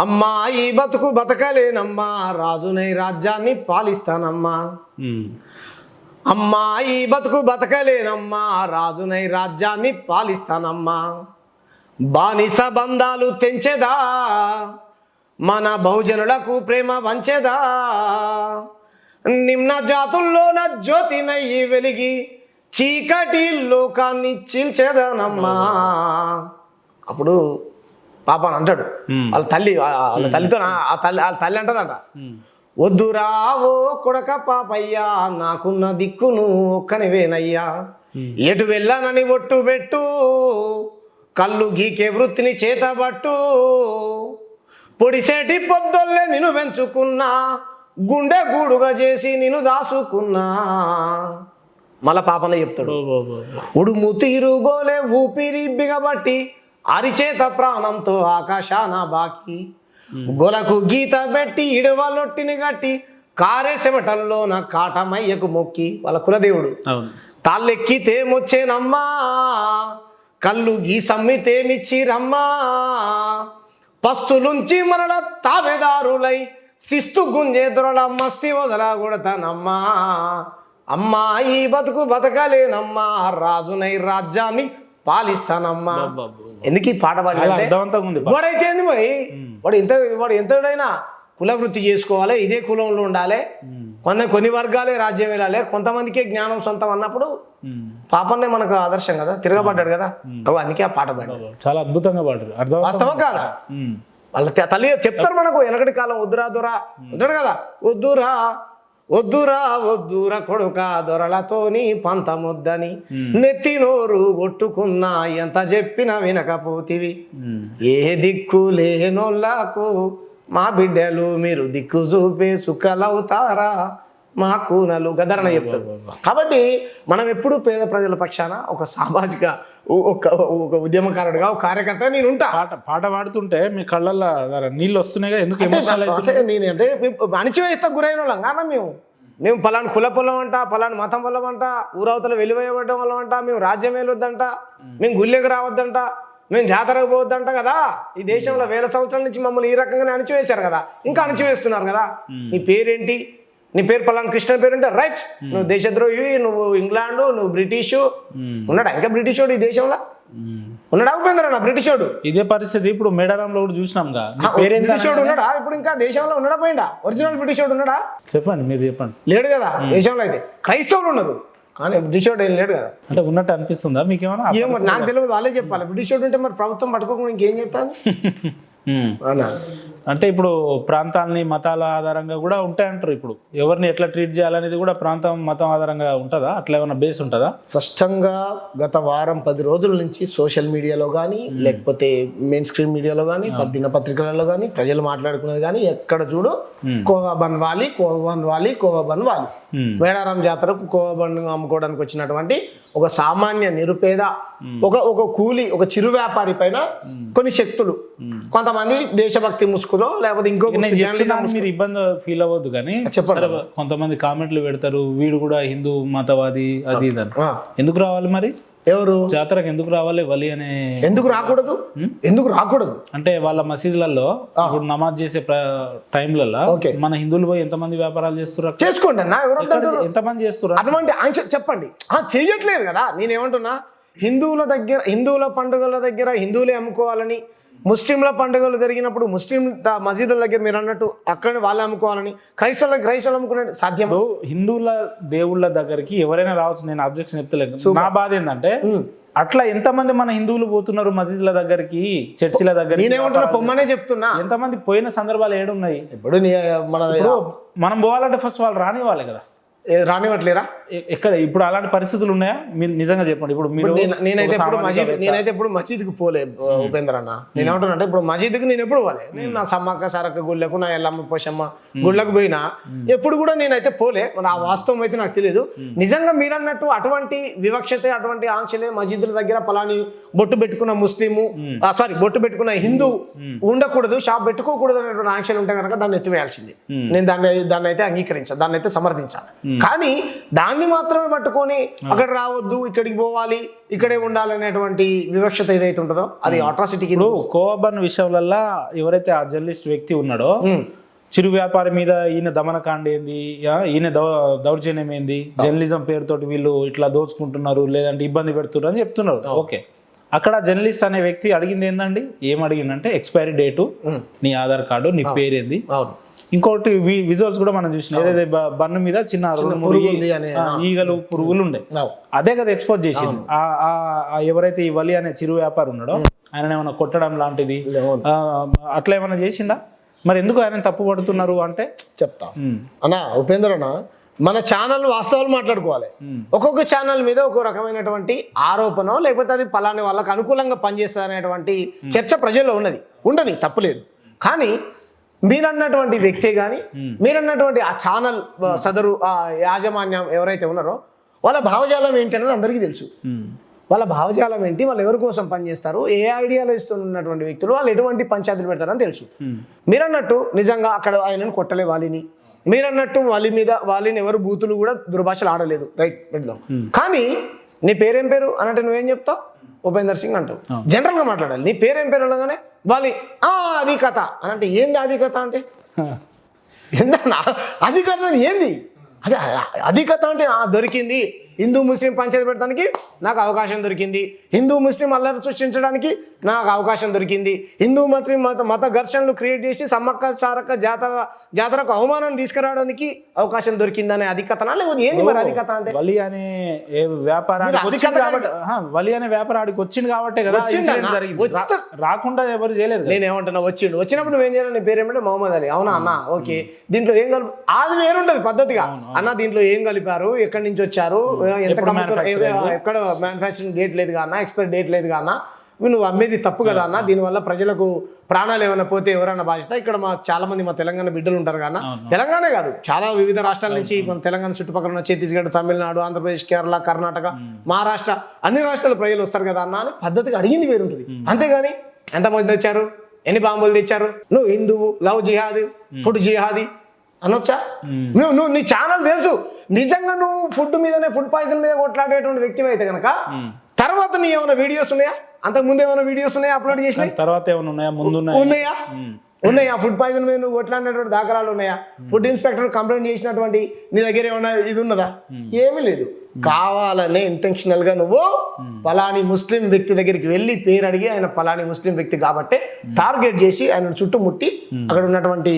అమ్మా ఈ బతుకు బతకలేనమ్మా రాజునై రాజ్యాన్ని పాలిస్తానమ్మా. అమ్మా ఈ బతుకు బతకలేనమ్మా రాజునై రాజ్యాన్ని పాలిస్తానమ్మా. బానిస బంధాలు తెంచెదా మన బహుజనులకు ప్రేమ వంచెదా. నిమ్న జాతుల్లోన జ్యోతినయ్యి వెలిగి చీకటి లోకాన్ని చీల్చేదానమ్మా. అప్పుడు పాప అంటాడు వాళ్ళ తల్లితో వాళ్ళ తల్లి అంటదంట, వద్దురా ఓ కొడక పాపయ్యా నాకున్న దిక్కును ఒక్కనివేనయ్యా. ఎటు వెళ్ళానని ఒట్టు పెట్టు కళ్ళు గీకే వృత్తిని చేతబట్టు. పొడిసేటి పొద్దుల్లే నిన్ను పెంచుకున్నా గుండె గూడుగా చేసి నిన్ను దాసుకున్నా. మళ్ళా పాపన చెప్తాడు, ఉడుము తీరుగోలే ఊపిరి బిగబట్టి అరిచేత ప్రాణంతో ఆకాశాన బాకి. గొలకు గీత పెట్టి ఇడవలొట్టిని గట్టి కారే చెమటల్లో నా కాటమయ్యకు మొక్కి. వాళ్ళ కులదేవుడు తాళ్ళెక్కితేమొచ్చేనమ్మా కళ్ళు గీ సమ్మితేమిచ్చిరమ్మా. పస్తులుంచి మరల తాబేదారులై శిస్తు గుంజే దొరల మస్తి వదలగొడతానమ్మా. అమ్మా ఈ బతుకు బతకలేనమ్మా రాజునై రాజ్యాన్ని పాలిస్తానమ్మా. ఎందుకు ఈ పాట పాడి వాడైతే ఏంది పోయి వాడు ఎంతైనా కుల వృత్తి చేసుకోవాలి, ఇదే కులంలో ఉండాలి, కొన్ని వర్గాలే రాజ్యం వెళ్ళాలి, కొంతమందికే జ్ఞానం సొంతం అన్నప్పుడు పాపన్నే మనకు ఆదర్శం కదా, తిరగబడ్డాడు కదా. అందుకే ఆ పాట పాడాడు. చాలా అద్భుతంగా పాడారు. వాస్తవం కాదా? వాళ్ళ తల్లి చెప్తారు మనకు వెనకటి కాలం వద్దురా దొరా ఉంటాడు కదా, వద్దురా వద్దురా వద్దురా కొడుక దొరలతోని పంతముద్దని నెత్తి నోరు కొట్టుకున్నా ఎంత చెప్పినా వినకపోతివి. ఏ దిక్కు లేనోళ్ళకు మా బిడ్డలు మీరు దిక్కు చూపే సుఖలవుతారా మా కూనలు గదరణ చెప్తారు. కాబట్టి మనం ఎప్పుడు పేద ప్రజల పక్షాన ఒక సామాజిక ఒక ఉద్యమకారుడుగా ఒక కార్యకర్త నేను ఉంటా. పాట పాడుతుంటే మీ కళ్ళల్లో నీళ్ళు వస్తున్నాయి. ఎందుకు నేనంటే అణిచివేస్తా గురైన వాళ్ళం కానా మేము పలానా కుల పొలం అంట, పలానా మతం పొలం అంట, ఊరవతల వెలివేయబడ్డం వల్ల అంట, మేము రాజ్యం వెళ్ళొద్దంట, మేము గుళ్ళెకి రావద్దంట, మేము జాతరకు పోవద్దంట కదా. ఈ దేశంలో వేల సంవత్సరాల నుంచి మమ్మల్ని ఈ రకంగానే అణిచివేశారు కదా, ఇంకా అణిచివేస్తున్నారు కదా. నీ పేరేంటి? నీ పేరు పలానా కృష్ణ పేరు అంటే రైట్, నువ్వు దేశద్రోహి, నువ్వు ఇంగ్లాండు, నువ్వు బ్రిటిషు. ఉన్నాడా ఇంకా బ్రిటిషోడు ఈ దేశంలో? ఉన్నాడా ఉపేంద్రనా బ్రిటిషోడు? ఇదే పరిస్థితి ఇప్పుడు మేడారంలో కూడా చూసినాం. బ్రిటిషోడు ఉన్నాడా ఇప్పుడు ఇంకా దేశంలో? ఉన్నాడా పోయిండా? ఒరిజినల్ బ్రిటిషోడు ఉన్నాడా? చెప్పండి, మీరు చెప్పండి. లేడు కదా దేశంలో. అయితే క్రైస్తవులు ఉన్నారు కానీ బ్రిటిషోడు ఏం లేడు కదా. అంటే ఉన్నట్టు అనిపిస్తుందా మీకేమన్నా? ఏమో నాకు తెలియదు, వాళ్ళే చెప్పాలి. బ్రిటిషోడు ఉంటే మరి ప్రభుత్వం పట్టుకోకుండా ఇంకేం చేస్తాను. అంటే ఇప్పుడు ప్రాంతాలని మతాల ఆధారంగా కూడా ఉంటాయంటారు. ఇప్పుడు ఎవరిని ఎట్లా ట్రీట్ చేయాలనేది కూడా ప్రాంతం మతం ఆధారంగా ఉంటుందా? అట్లా ఏమైనా బేస్ ఉంటుందా? స్పష్టంగా గత వారం 10 రోజుల నుంచి సోషల్ మీడియాలో కానీ లేకపోతే మెయిన్ స్ట్రీమ్ మీడియాలో కానీ దినపత్రికలలో కానీ ప్రజలు మాట్లాడుకునేది కానీ ఎక్కడ చూడు కోవా బన్వాలి, కోవా బన్వాలి, కోవా బన్వాలి. మేడారం జాతరకు కోవా బన్ అమ్ముకోవడానికి వచ్చినటువంటి ఒక సామాన్య నిరుపేద ఒక కూలి ఒక చిరు వ్యాపారి పైన కొన్ని శక్తులు, కొంతమంది దేశభక్తి ముసుగులో లేకపోతే ఇంకొక మీరు ఇబ్బంది ఫీల్ అవ్వద్దు కానీ చెప్పండి. కొంతమంది కామెంట్లు పెడతారు, వీడు కూడా హిందూ మతవాది అది ఇదని. ఎందుకు రావాలి మరి? ఎవరు జాతరకు ఎందుకు రావాలి? వలి అనే ఎందుకు రాకూడదు? ఎందుకు రాకూడదు అంటే వాళ్ళ మసీదులలో ఇప్పుడు నమాజ్ చేసే టైంలలో మన హిందువులు పోయి ఎంతమంది వ్యాపారాలు చేస్తున్నారు? చేసుకోండి అన్న, ఎంతమంది చేస్తున్నారు అటువంటి ఆన్సర్ చెప్పండి. చెయ్యట్లేదు కదా. నేనేమంటున్నా, హిందువుల పండుగల దగ్గర హిందువులే అమ్ముకోవాలని, ముస్లింల పండుగలు జరిగినప్పుడు ముస్లిం మసీదుల దగ్గర మీరు అన్నట్టు అక్కడ వాళ్ళే అమ్ముకోవాలని, క్రైస్తవులు అమ్ముకునే సాధ్యం? హిందువుల దేవుళ్ళ దగ్గరికి ఎవరైనా రావచ్చు, నేను అబ్జెక్షన్ చెప్తలేదు. నా బాధ ఏంటంటే అట్లా ఎంతమంది మన హిందువులు పోతున్నారు మసీదుల దగ్గరికి, చర్చిల దగ్గర. నేనేమంటున్నా, పొమ్మనే చెప్తున్నా. ఎంతమంది పోయిన సందర్భాలు ఏడున్నాయి? ఇప్పుడు మనం పోవాలంటే ఫస్ట్ వాళ్ళు రానివ్వాలి కదా. రానివ్వట్లేరా? ఎక్కడ ఇప్పుడు అలాంటి పరిస్థితులు ఉన్నాయా? మీరు నిజంగా చెప్పండి. ఇప్పుడు మీరు నేనైతే ఎప్పుడు మసీదుకి పోలే ఉపేంద్ర అన్న. నేనేమంటున్నా అంటే ఇప్పుడు మసీదుకి నేను ఎప్పుడు పోలే. నేను నా సమ్మక్క సారక్క గుళ్ళకు, నా ఎల్లమ్మ పోషమ్మ గుళ్ళకు పోయినా ఎప్పుడు కూడా నేనైతే పోలే. ఆ వాస్తవం అయితే నాకు తెలియదు. నిజంగా మీరు అన్నట్టు అటువంటి వివక్షత, అటువంటి ఆంక్షలే మసీదుల దగ్గర పలాని బొట్టు పెట్టుకున్న ముస్లిము బొట్టు పెట్టుకున్న హిందూ ఉండకూడదు, షాప్ పెట్టుకోకూడదు అనేటువంటి ఆంక్షలు ఉంటే కనుక దాన్ని ఎత్తివేయాల్సింది. నేను దాన్ని అయితే అంగీకరించాను, దాన్ని అయితే సమర్థించాను. కానీ దాన్ని మాత్రమే పట్టుకొని అక్కడ రావద్దు, ఇక్కడికి పోవాలి, ఇక్కడే ఉండాలనేటువంటి వివక్షత ఏదైతే ఉంటుందో అది అట్రాసిటీకి. ఇప్పుడు కోవబర్న్ విషయంలో ఎవరైతే ఆ జర్నలిస్ట్ వ్యక్తి ఉన్నాడో చిరు వ్యాపారి మీద ఈయన దమనకాండ ఏంది, ఈయన దౌర్జన్యం ఏంది, జర్నలిజం పేరుతోటి వీళ్ళు ఇట్లా దోచుకుంటున్నారు లేదంటే ఇబ్బంది పెడుతున్నారు అని చెప్తున్నారు. ఓకే, అక్కడ జర్నలిస్ట్ అనే వ్యక్తి అడిగింది ఏందండి, ఏం అడిగిందంటే ఎక్స్పైరీ డేటు, నీ ఆధార్ కార్డు, నీ పేరేంది. ఇంకోటి విజువల్స్ కూడా మనం చూసినాం, ఏదైతే బన్ను మీద చిన్న ఈగలు పురుగులు ఉండే, అదే కదా ఎక్స్పోజ్ చేసింది. ఎవరైతే ఈ వలి అనే చిరు వ్యాపారి ఉన్నాడో ఆయన ఏమైనా కొట్టడం లాంటిది అట్లా ఏమైనా చేసిండా? మరి ఎందుకు ఆయన తప్పు పడుతున్నారు అంటే చెప్తా అన్నా ఉపేంద్ర అన్న, మన ఛానల్ వాస్తవాలు మాట్లాడుకోవాలి. ఒక్కొక్క ఛానల్ మీద ఒక్కొక్క రకమైనటువంటి ఆరోపణ లేకపోతే అది పలాని వాళ్ళకి అనుకూలంగా పనిచేస్తుంది అనేటువంటి చర్చ ప్రజల్లో ఉండని తప్పులేదు. కానీ మీరన్నటువంటి వ్యక్తే కానీ మీరన్నటువంటి ఆ ఛానల్ సదరు ఆ యాజమాన్యం ఎవరైతే ఉన్నారో వాళ్ళ భావజాలం ఏంటి అనేది అందరికీ తెలుసు. వాళ్ళ భావజాలం ఏంటి, వాళ్ళు ఎవరి కోసం పనిచేస్తారు, ఏ ఐడియాలజీతో ఉన్నటువంటి వ్యక్తులు, వాళ్ళు ఎటువంటి పంచాయతీలు పెడతారని తెలుసు. మీరన్నట్టు నిజంగా అక్కడ ఆయనను కొట్టలే వాలిని, మీరన్నట్టు వాళ్ళని ఎవరు బూతులు కూడా దుర్భాషలు ఆడలేదు, రైట్ పెడదాం. కానీ నీ పేరేం పేరు అనంటే నువ్వేం చెప్తావు? ఉపేందర్ సింగ్ అంటావు. జనరల్గా మాట్లాడాలి. నీ పేరేం పేరు అనగానే వాలి అది కథ అనంటే ఏంది అది కథ అంటే ఏందన్నా అది కథ ఏంది? అదే అది కథ అంటే దొరికింది, హిందూ ముస్లిం పంచాయతీ పెట్టడానికి నాకు అవకాశం దొరికింది, హిందూ ముస్లిం అల్లరి సృష్టించడానికి నాకు అవకాశం దొరికింది, హిందూ ముస్లిం మత ఘర్షణలు క్రియేట్ చేసి సమ్మక్క సారక్క జాతరకు అవమానం తీసుకురావడానికి అవకాశం దొరికిందనే అధికతనా లేకపోతే ఏంది మరి అధికత అంటే? వలి అనే వలి అనే వ్యాపారానికి వచ్చింది కాబట్టి కదా రాకుండా ఎవరు చేయలేదు. నేనేమంటున్నా వచ్చినప్పుడు నువ్వేం చేయాలి? నీ పేరు ఏమంటే మొహమ్మద్ అలీ. అవునా అన్న? ఓకే, దీంట్లో ఏం కలిపి అది వేరుంటది పద్ధతిగా. అన్న దీంట్లో ఏం కలిపారు, ఎక్కడి నుంచి వచ్చారు, ఎంత ఎక్కడ మ్యానుఫ్యాక్చరింగ్ డేట్ లేదు అన్న, ఎక్స్పైరీ డేట్ లేదు అన్న, నువ్వు అమ్మేది తప్పు కదా అన్న, దీనివల్ల ప్రజలకు ప్రాణాలు ఏమైనా పోతే ఎవరైనా బాధ్యత? ఇక్కడ చాలా మంది మా తెలంగాణ బిడ్డలు ఉంటారు కన్నా, తెలంగాణే కాదు చాలా వివిధ రాష్ట్రాల నుంచి మన తెలంగాణ చుట్టుపక్కల ఉన్న ఛత్తీస్గఢ్, తమిళనాడు, ఆంధ్రప్రదేశ్, కేరళ, కర్ణాటక, మహారాష్ట్ర అన్ని రాష్ట్రాల ప్రజలు వస్తారు కదా అన్న అని పద్ధతిగా అడిగింది వేరుంటుంది. అంతేగాని ఎంతమంది తెచ్చారు, ఎన్ని బాంబులు తెచ్చారు, నువ్వు హిందువు, లవ్ జిహాదీ, ఫుడ్ జిహాదీ అనొచ్చా? నువ్వు నీ ఛానల్ తెలుసు నిజంగా నువ్వు ఫుడ్ మీదనే ఫుడ్ పాయిజన్ మీద కొట్లాడేటువంటి వ్యక్తి అయితే కనుక తర్వాత నీ ఏమైనా వీడియోస్ ఉన్నాయా? అంతకు ముందు ఏమైనా వీడియోస్ ఉన్నాయా అప్లోడ్ చేసిన? తర్వాత ఏమైనా ఉన్నాయా? ముందు ఉన్నాయా? ఫుడ్ పాయిజన్ మీద నువ్వు కొట్లాడినటువంటి దాఖలాలు ఉన్నాయా? ఫుడ్ ఇన్స్పెక్టర్ కంప్లైంట్ చేసినటువంటి నీ దగ్గర ఏమైనా ఇది ఉన్నదా? ఏమీ లేదు. కావాలనే ఇంటెన్షనల్ గా నువ్వు పలాని ముస్లిం వ్యక్తి దగ్గరికి వెళ్ళి పేరు అడిగి ఆయన పలాని ముస్లిం వ్యక్తి కాబట్టి టార్గెట్ చేసి ఆయన చుట్టుముట్టి అక్కడ ఉన్నటువంటి